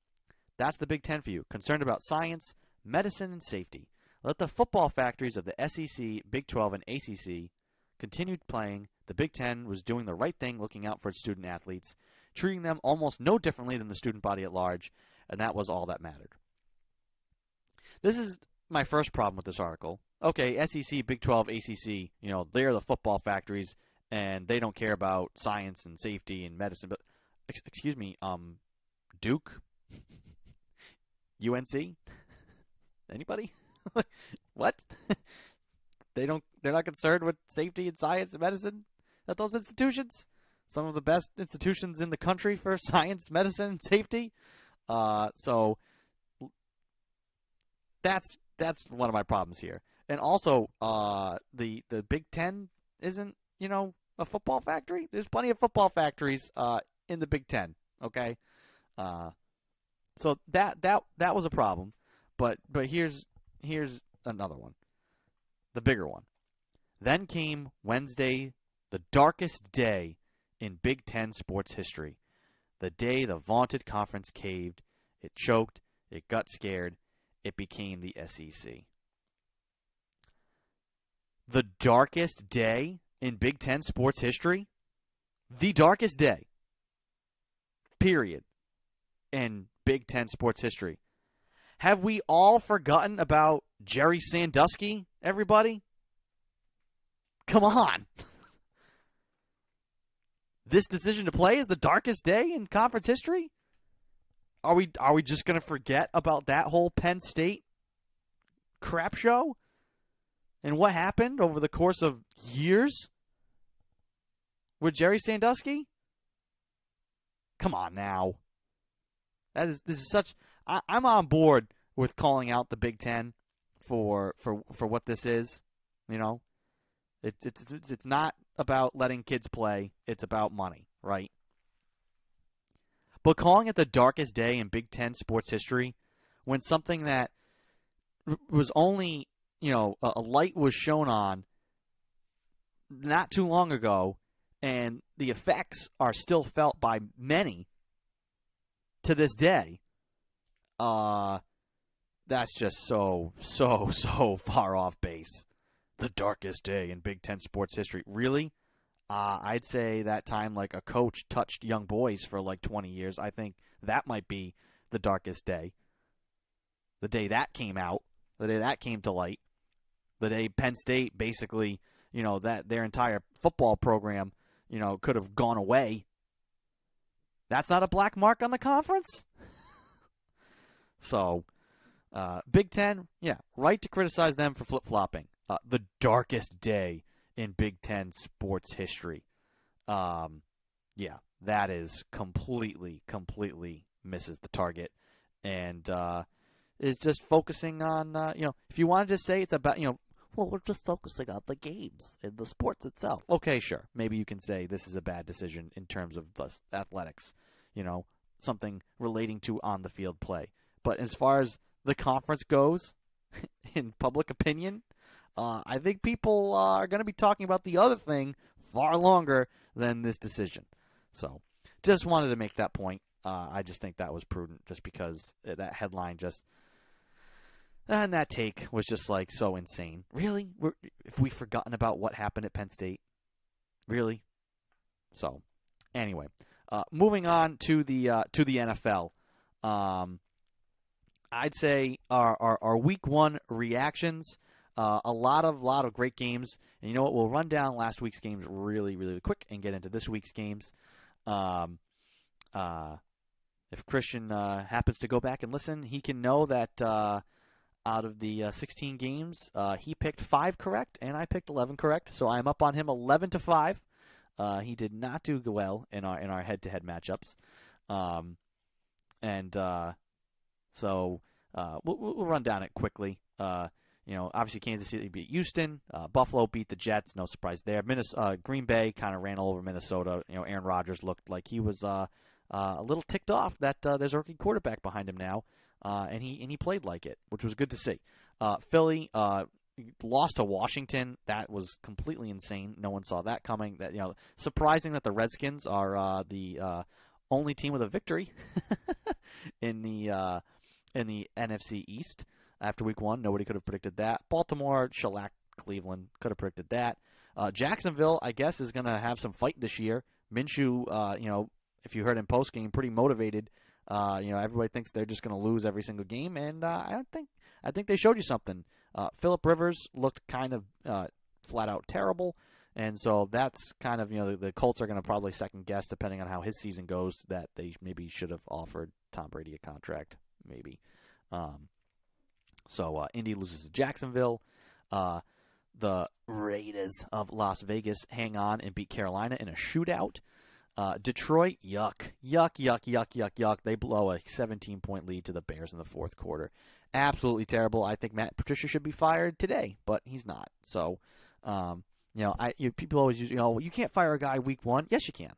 That's the Big Ten for you, concerned about science, medicine, and safety. Let the football factories of the SEC, Big 12, and ACC continue playing. The Big Ten was doing the right thing looking out for its student athletes, treating them almost no differently than the student body at large, and that was all that mattered. This is my first problem with this article. Okay, SEC, Big 12, ACC, they're the football factories, and they don't care about science and safety and medicine. But, excuse me, Duke? UNC? Anybody? What? They're not concerned with safety and science and medicine at those institutions? Some of the best institutions in the country for science, medicine, and safety. So that's one of my problems here. And also, the Big Ten isn't, a football factory. There's plenty of football factories in the Big Ten. Okay, so that was a problem. But here's another one, the bigger one. Then came Wednesday, the darkest day in Big Ten sports history. The day the vaunted conference caved, it choked, it got scared, it became the SEC. The darkest day in Big Ten sports history? The darkest day, period, in Big Ten sports history. Have we all forgotten about Jerry Sandusky, everybody? Come on. This decision to play is the darkest day in conference history? Are we just going to forget about that whole Penn State crap show? And what happened over the course of years with Jerry Sandusky? Come on now. This is such. I'm on board with calling out the Big Ten for what this is. It's not about letting kids play. It's about money, right? But calling it the darkest day in Big Ten sports history, when something that was only a light was shown on not too long ago, and the effects are still felt by many to this day. That's just so far off base. The darkest day in Big Ten sports history. Really? I'd say that time like a coach touched young boys for like 20 years. I think that might be the darkest day. The day that came out. The day that came to light. The day Penn State basically, that their entire football program, could have gone away. That's not a black mark on the conference? So, Big Ten, yeah, right to criticize them for flip-flopping. The darkest day in Big Ten sports history. Yeah, that is completely misses the target, and is just focusing on, if you wanted to say it's about, well, we're just focusing on the games and the sports itself. Okay, sure. Maybe you can say this is a bad decision in terms of athletics, something relating to on the field play. But as far as the conference goes, in public opinion, I think people are going to be talking about the other thing far longer than this decision. So, just wanted to make that point. I just think that was prudent, just because that headline and that take was just like so insane. Really? If we've forgotten about what happened at Penn State? Really? So, anyway, moving on to the NFL. I'd say our week one reactions. A lot of great games. And you know what? We'll run down last week's games really quick and get into this week's games. If Christian happens to go back and listen, he can know that out of the 16 games, he picked 5 correct, and I picked 11 correct. So I'm up on him 11-5. He did not do well in our head-to-head matchups, so we'll run down it quickly. Obviously Kansas City beat Houston. Buffalo beat the Jets. No surprise there. Green Bay kind of ran all over Minnesota. Aaron Rodgers looked like he was a little ticked off that there's a rookie quarterback behind him now, and he played like it, which was good to see. Philly lost to Washington. That was completely insane. No one saw that coming. Surprising that the Redskins are the only team with a victory in the NFC East. After week one, nobody could have predicted that. Baltimore shellacked Cleveland. Could have predicted that. Jacksonville, I guess, is going to have some fight this year. Minshew, if you heard him post-game, pretty motivated. Everybody thinks they're just going to lose every single game, and I think they showed you something. Phillip Rivers looked kind of flat-out terrible, and so that's kind of, the Colts are going to probably second-guess, depending on how his season goes, that they maybe should have offered Tom Brady a contract, maybe. So Indy loses to Jacksonville. The Raiders of Las Vegas hang on and beat Carolina in a shootout. Detroit, yuck. They blow a 17-point lead to the Bears in the fourth quarter. Absolutely terrible. I think Matt Patricia should be fired today, but he's not. So, people always use, you can't fire a guy week one. Yes, you can.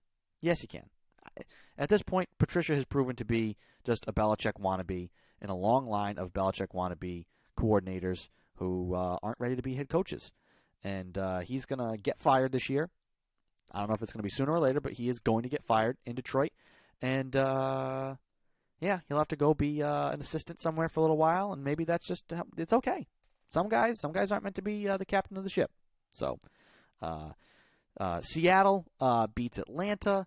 At this point, Patricia has proven to be just a Belichick wannabe in a long line of Belichick wannabe coordinators who aren't ready to be head coaches. And he's going to get fired this year. I don't know if it's going to be sooner or later, but he is going to get fired in Detroit. And, he'll have to go be an assistant somewhere for a little while, and maybe that's just – it's okay. Some guys aren't meant to be the captain of the ship. So, Seattle beats Atlanta.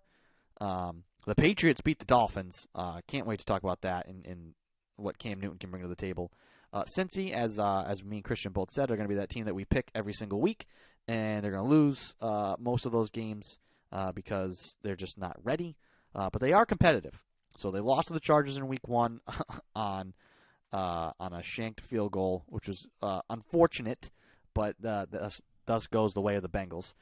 The Patriots beat the Dolphins. Can't wait to talk about that and what Cam Newton can bring to the table. Cincy, as me and Christian both said, are going to be that team that we pick every single week, and they're going to lose most of those games because they're just not ready. But they are competitive. So they lost to the Chargers in week one on a shanked field goal, which was unfortunate, but thus goes the way of the Bengals.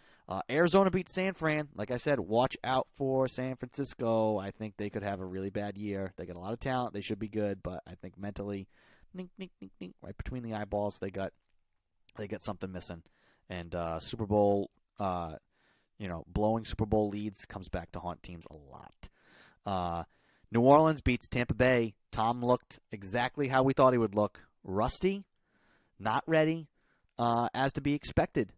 Arizona beat San Fran. Like I said, watch out for San Francisco. I think they could have a really bad year. They got a lot of talent. They should be good, but I think mentally, right between the eyeballs, they got something missing. And Super Bowl, blowing Super Bowl leads comes back to haunt teams a lot. New Orleans beats Tampa Bay. Tom looked exactly how we thought he would look. Rusty, not ready, as to be expected.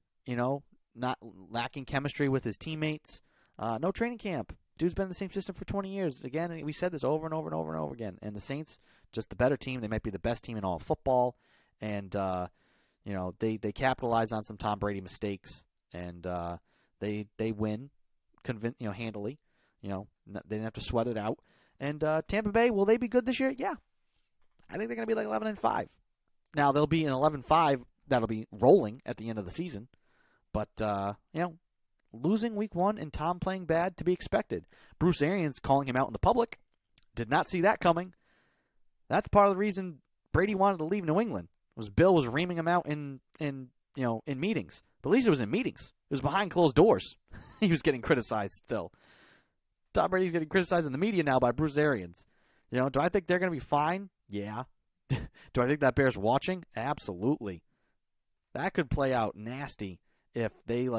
Not lacking chemistry with his teammates. No training camp. Dude's been in the same system for 20 years. Again, we said this over and over and over and over again. And the Saints, just the better team. They might be the best team in all of football. And, they capitalize on some Tom Brady mistakes. And they win handily. They didn't have to sweat it out. And Tampa Bay, will they be good this year? Yeah. I think they're going to be like 11-5. Now, they'll be an 11-5 that'll be rolling at the end of the season. But, losing week one and Tom playing bad to be expected. Bruce Arians calling him out in the public. Did not see that coming. That's part of the reason Brady wanted to leave New England. Bill was reaming him out in meetings. But at least it was in meetings. It was behind closed doors. He was getting criticized still. Tom Brady's getting criticized in the media now by Bruce Arians. Do I think they're going to be fine? Yeah. Do I think that bears watching? Absolutely. That could play out nasty if they,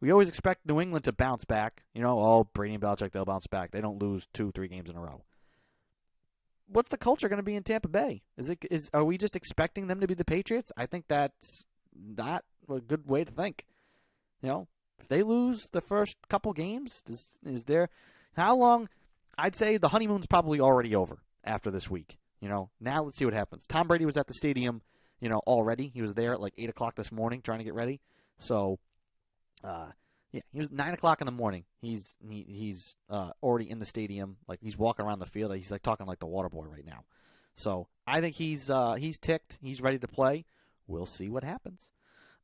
we always expect New England to bounce back. Brady and Belichick, they'll bounce back. They don't lose 2-3 games in a row. What's the culture going to be in Tampa Bay? Are we just expecting them to be the Patriots? I think that's not a good way to think. If they lose the first couple games, how long? I'd say the honeymoon's probably already over after this week. Now let's see what happens. Tom Brady was at the stadium, already. He was there at 8 o'clock this morning trying to get ready. So, he was 9 o'clock in the morning. He's already in the stadium. He's walking around the field. He's talking like the water boy right now. So I think he's ticked. He's ready to play. We'll see what happens.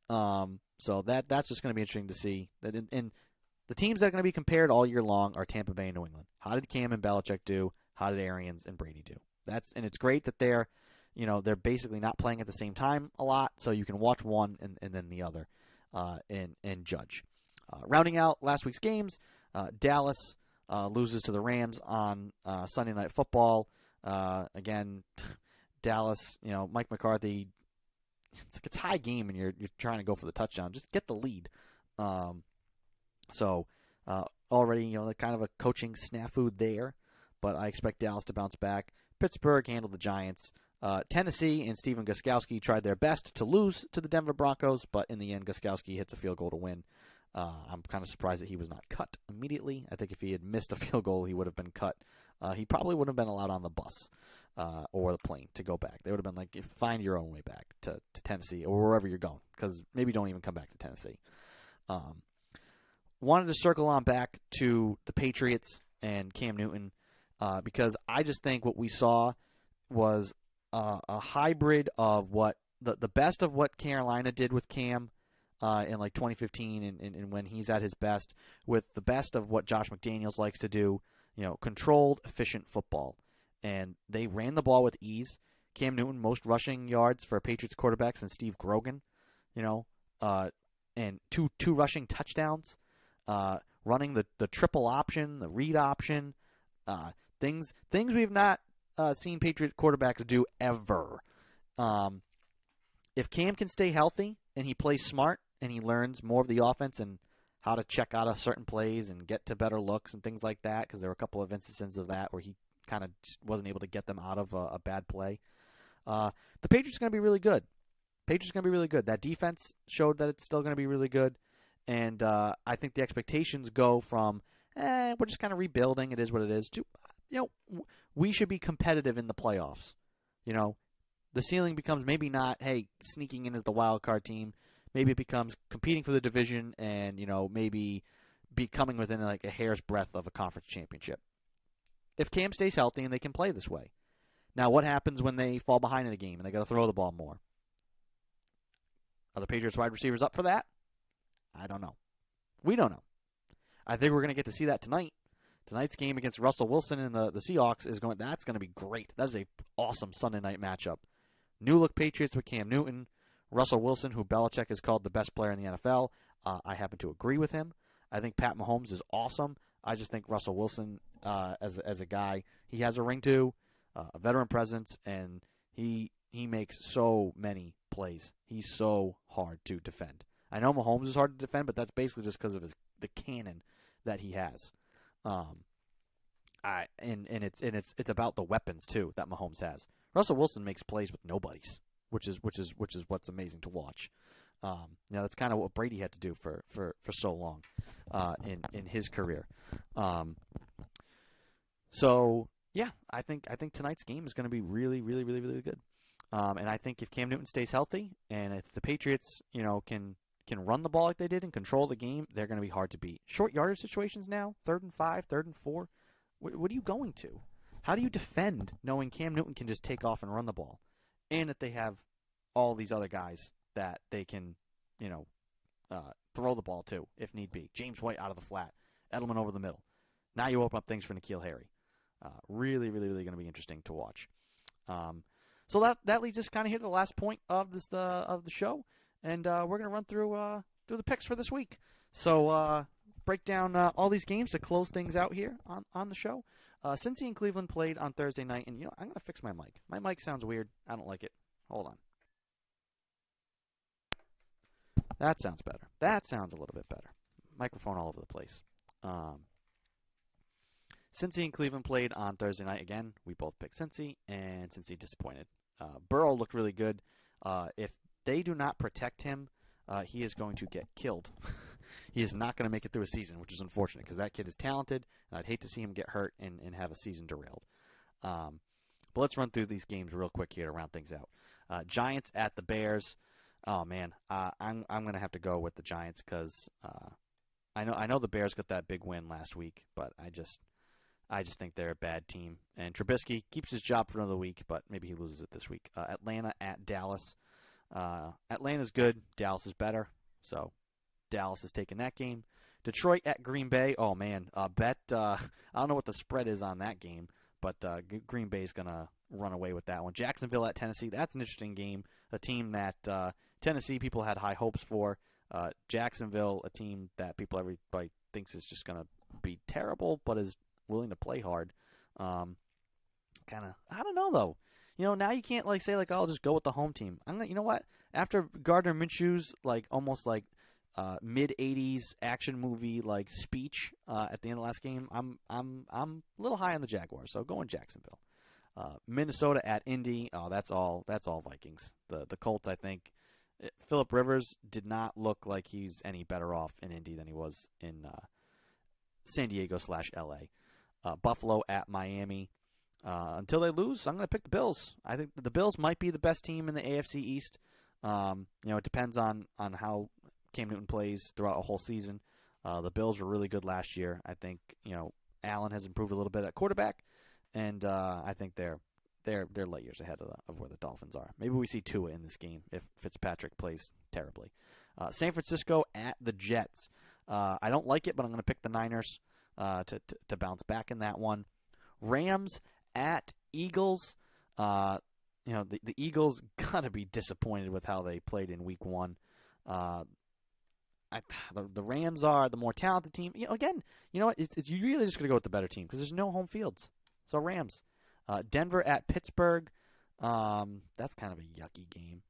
So that's just going to be interesting to see. And the teams that are going to be compared all year long are Tampa Bay and New England. How did Cam and Belichick do? How did Arians and Brady do? And it's great that they're basically not playing at the same time a lot, so you can watch one and then the other, and judge. Rounding out last week's games, Dallas loses to the Rams on Sunday Night Football. Again, Dallas, Mike McCarthy. It's like a tie game, and you're trying to go for the touchdown. Just get the lead. So already, kind of a coaching snafu there, but I expect Dallas to bounce back. Pittsburgh handled the Giants. Tennessee and Stephen Gostkowski tried their best to lose to the Denver Broncos, but in the end, Gostkowski hits a field goal to win. I'm kind of surprised that he was not cut immediately. I think if he had missed a field goal, he would have been cut. He probably wouldn't have been allowed on the bus or the plane to go back. They would have been like, find your own way back to Tennessee or wherever you're going, because maybe don't even come back to Tennessee. Wanted to circle on back to the Patriots and Cam Newton because I just think what we saw was a hybrid of what the best of what Carolina did with Cam in 2015 and when he's at his best, with the best of what Josh McDaniels likes to do, controlled, efficient football. And they ran the ball with ease. Cam Newton, most rushing yards for a Patriots quarterback since Steve Grogan, and two rushing touchdowns, running the triple option, the read option, things we've not seen Patriot quarterbacks do ever. If Cam can stay healthy and he plays smart and he learns more of the offense and how to check out of certain plays and get to better looks and things like that, because there were a couple of instances of that where he kind of just wasn't able to get them out of a bad play. The Patriots are going to be really good. That defense showed that it's still going to be really good. And I think the expectations go from, we're just kind of rebuilding, it is what it is, to, we should be competitive in the playoffs. The ceiling becomes maybe not, hey, sneaking in as the wild card team. Maybe it becomes competing for the division and, maybe becoming within a hair's breadth of a conference championship. If Cam stays healthy and they can play this way. Now, what happens when they fall behind in a game and they got to throw the ball more? Are the Patriots wide receivers up for that? I don't know. We don't know. I think we're going to get to see that tonight. Tonight's game against Russell Wilson and the Seahawks that's going to be great. That is an awesome Sunday night matchup. New look Patriots with Cam Newton, Russell Wilson, who Belichick has called the best player in the NFL. I happen to agree with him. I think Pat Mahomes is awesome. I just think Russell Wilson, as a guy, he has a ring to, a veteran presence, and he makes so many plays. He's so hard to defend. I know Mahomes is hard to defend, but that's basically just because of the cannon that he has. It's about the weapons too that Mahomes has. Russell Wilson makes plays with nobodies, which is what's amazing to watch. That's kind of what Brady had to do for so long in his career. So yeah, I think tonight's game is going to be really, really, really, really good. And I think if Cam Newton stays healthy and if the Patriots, can run the ball like they did and control the game, they're going to be hard to beat. Short yardage situations now, 3rd and 5, 3rd and 4. What are you going to? How do you defend knowing Cam Newton can just take off and run the ball, and that they have all these other guys that they can, throw the ball to if need be? James White out of the flat, Edelman over the middle. Now you open up things for N'Keal Harry. Really, really, really going to be interesting to watch. So that leads us kind of here to the last point of the show, and we're gonna run through the picks for this week. So break down all these games to close things out here on the show. Cincy and Cleveland played on Thursday night, and I'm gonna fix my mic. My mic sounds weird. I don't like it. Hold on. That sounds better. That sounds a little bit better. Microphone all over the place. Cincy and Cleveland played on Thursday night. Again, we both picked Cincy, and Cincy disappointed. Burrow looked really good. If they do not protect him, he is going to get killed. He is not going to make it through a season, which is unfortunate because that kid is talented, and I'd hate to see him get hurt and have a season derailed. But let's run through these games real quick here to round things out. Giants at the Bears. Oh man, I'm going to have to go with the Giants because I know the Bears got that big win last week, but I just think they're a bad team. And Trubisky keeps his job for another week, but maybe he loses it this week. Atlanta at Dallas. Atlanta's good. Dallas is better. So Dallas is taking that game. Detroit at Green Bay. Oh, man. I don't know what the spread is on that game, but Green Bay is going to run away with that one. Jacksonville at Tennessee. That's an interesting game. A team that Tennessee people had high hopes for. Jacksonville, a team that everybody thinks is just going to be terrible, but is willing to play hard. I don't know though. Now you can't say oh, I'll just go with the home team. You know what? After Gardner Minshew's almost mid '80s action movie speech at the end of last game, I'm a little high on the Jaguars, so going Jacksonville. Minnesota at Indy. Oh, that's all Vikings. The Colts, I think. Phillip Rivers did not look like he's any better off in Indy than he was in San Diego / LA. Buffalo at Miami. Until they lose, I'm going to pick the Bills. I think the Bills might be the best team in the AFC East. It depends on how Cam Newton plays throughout a whole season. The Bills were really good last year. I think Allen has improved a little bit at quarterback, and I think they're light years ahead of where the Dolphins are. Maybe we see Tua in this game if Fitzpatrick plays terribly. San Francisco at the Jets. I don't like it, but I'm going to pick the Niners to bounce back in that one. Rams at Eagles. The Eagles gotta be disappointed with how they played in Week 1. The Rams are the more talented team. Again, you know what? It's you really just gonna go with the better team because there's no home fields. So Rams. Denver at Pittsburgh. That's kind of a yucky game.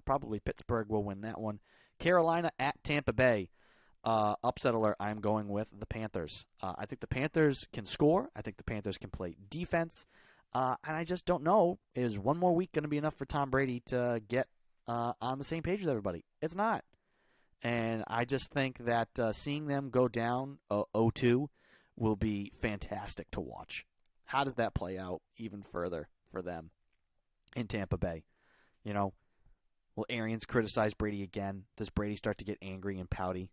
Probably Pittsburgh will win that one. Carolina at Tampa Bay. Upset alert, I'm going with the Panthers. I think the Panthers can score. I think the Panthers can play defense. And I just don't know, is one more week going to be enough for Tom Brady to get on the same page with everybody? It's not. And I just think that seeing them go down 0-2 will be fantastic to watch. How does that play out even further for them in Tampa Bay? Will Arians criticize Brady again? Does Brady start to get angry and pouty?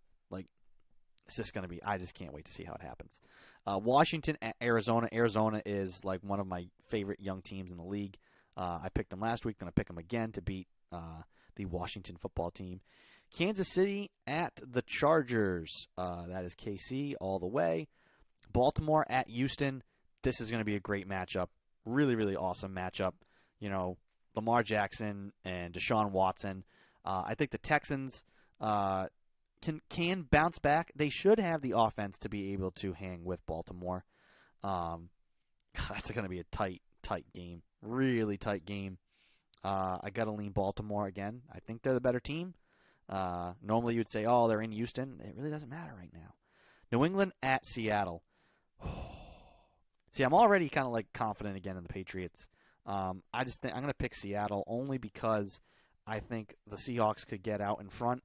It's just going to be – I just can't wait to see how it happens. Washington at Arizona. Arizona is one of my favorite young teams in the league. I picked them last week. Going to pick them again to beat the Washington football team. Kansas City at the Chargers. That is KC all the way. Baltimore at Houston. This is going to be a great matchup. Really, really awesome matchup. Lamar Jackson and Deshaun Watson. I think the Texans can bounce back. They should have the offense to be able to hang with Baltimore. That's going to be a tight game. Really tight game. I got to lean Baltimore again. I think they're the better team. Normally you would say, oh, they're in Houston. It really doesn't matter right now. New England at Seattle. See, I'm already kind of confident again in the Patriots. I just think I'm going to pick Seattle only because I think the Seahawks could get out in front.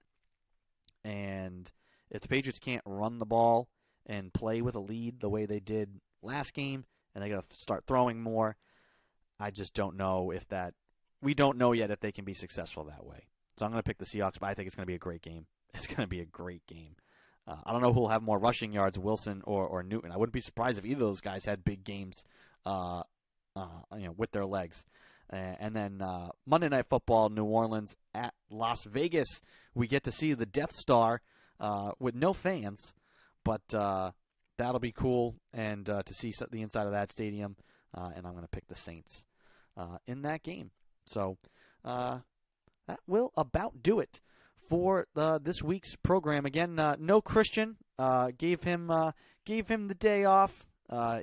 And if the Patriots can't run the ball and play with a lead the way they did last game, and they got to start throwing more, I just don't know if that – we don't know yet if they can be successful that way. So I'm going to pick the Seahawks, but I think it's going to be a great game. It's going to be a great game. I don't know who will have more rushing yards, Wilson or Newton. I wouldn't be surprised if either of those guys had big games with their legs. And then Monday Night Football, New Orleans at Las Vegas. We get to see the Death Star with no fans, but that'll be cool and to see the inside of that stadium. And I'm going to pick the Saints. in that game. So that will about do it for this week's program. Again, no Christian. Gave him the day off.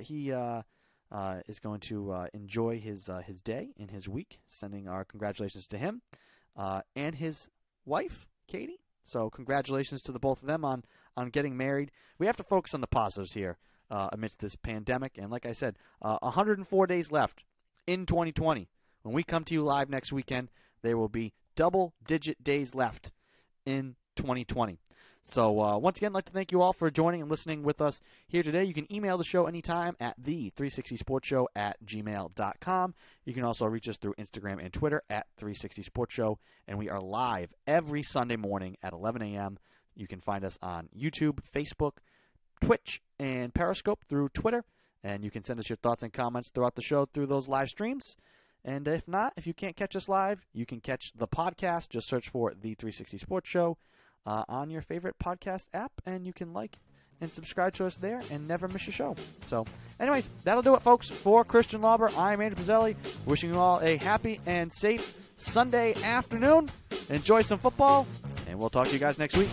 He is going to enjoy his day and his week. Sending our congratulations to him and his wife, Katie. So congratulations to the both of them on getting married. We have to focus on the positives here amidst this pandemic. And like I said, 104 days left in 2020. When we come to you live next weekend, there will be double-digit days left in 2020. So once again, I'd like to thank you all for joining and listening with us here today. You can email the show anytime at the360sportshow@gmail.com. You can also reach us through Instagram and Twitter at 360sportshow. And we are live every Sunday morning at 11 a.m. You can find us on YouTube, Facebook, Twitch, and Periscope through Twitter. And you can send us your thoughts and comments throughout the show through those live streams. And if not, if you can't catch us live, you can catch the podcast. Just search for The 360 Sports Show on your favorite podcast app, and you can like and subscribe to us there and never miss a show. So, anyways, that'll do it, folks. For Christian Lauber, I'm Andrew Pezzelli, wishing you all a happy and safe Sunday afternoon. Enjoy some football, and we'll talk to you guys next week.